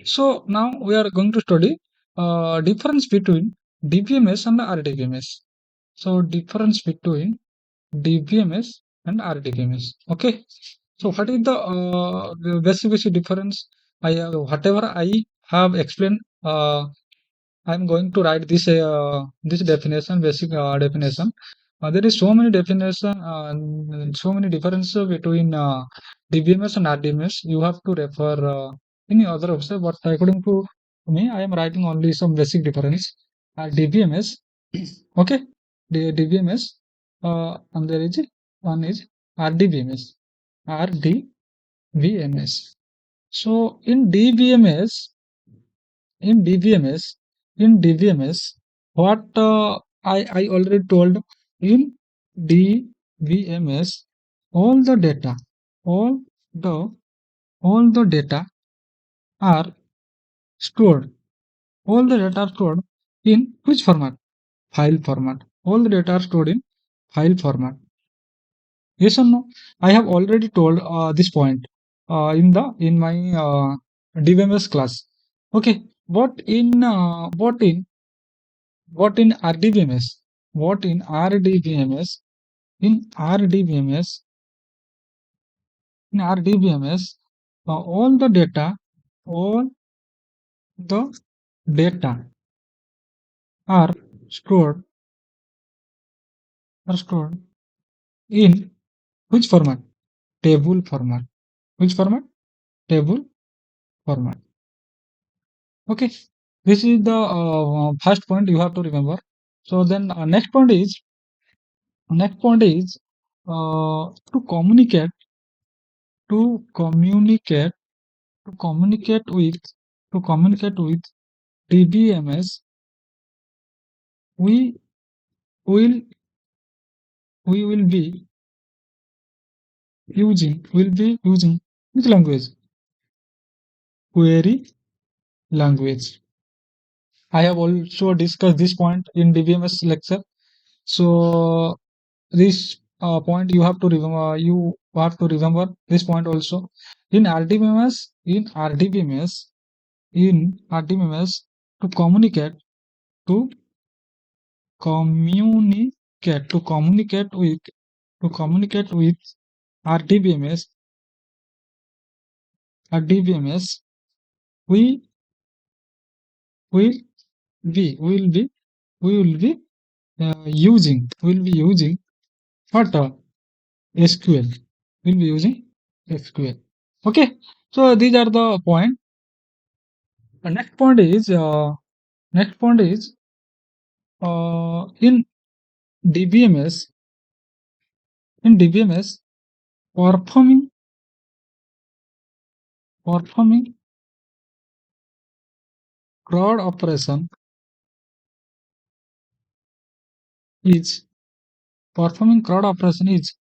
So now we are going to study difference between DBMS and RDBMS. So difference between DBMS and RDBMS. Okay. So what is the basic difference? Whatever I have explained. I'm going to write this definition, basic definition. There is so many definition, and so many differences between DBMS and RDMS. You have to refer any other website, but according to me, I am writing only some basic difference. DBMS, okay, DBMS, and there is one is RDBMS, RDBMS. So in DBMS, in DBMS, in DBMS, what I already told, in DBMS, all the data, all the all the data are stored. All the data are stored in which format? File format. All the data are stored in file format. Yes or no? I have already told this point in my DBMS class. Okay, what in RDBMS? What in RDBMS? In RDBMS, in RDBMS, all the data are stored stored in which format? Table format. Which format? Table format. Okay. This is the first point you have to remember. So then next point is to communicate to communicate to communicate with to communicate with DBMS, we will we will be using which language? Query language. I have also discussed this point in DBMS lecture. So this point you have to remember. You have to remember this point also. In RDBMS, to communicate to communicate with RDBMS, we will be using what SQL. We'll be using SQL. Okay. So these are the point. The next point is in DBMS performing crowd operation is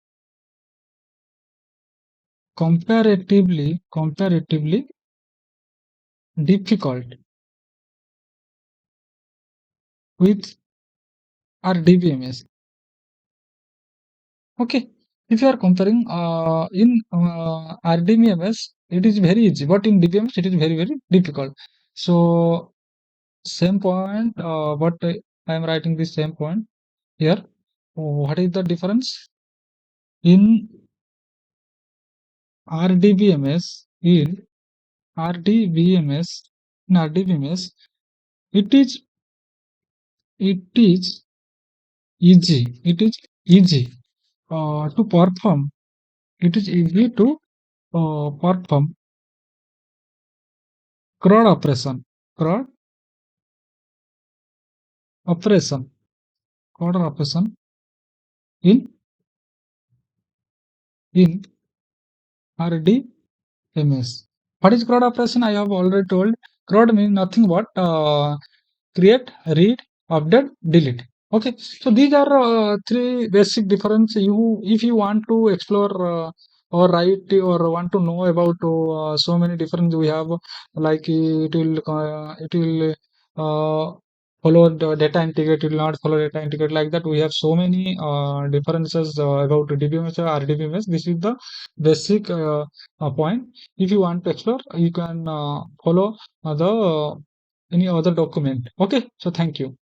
comparatively difficult with RDBMS. Okay, if you are comparing in RDBMS, it is very easy, but in DBMS it is very difficult. So same point, but I am writing the same point here. What is the difference in RDBMS? In RDBMS, it is easy. It is easy to perform. It is easy to perform crowd operation. Crowd operation. Crowd operation in RDMS. What is crowd operation? I have already told. Crowd means nothing but create, read, update, delete. Okay, so these are three basic difference. If you want to explore or write or want to know about so many difference we have, like it will follow the data integrity, will not follow data integrity, like that. We have so many differences about DBMS or RDBMS. This is the basic point. If you want to explore, you can follow the any other document. Okay, so thank you.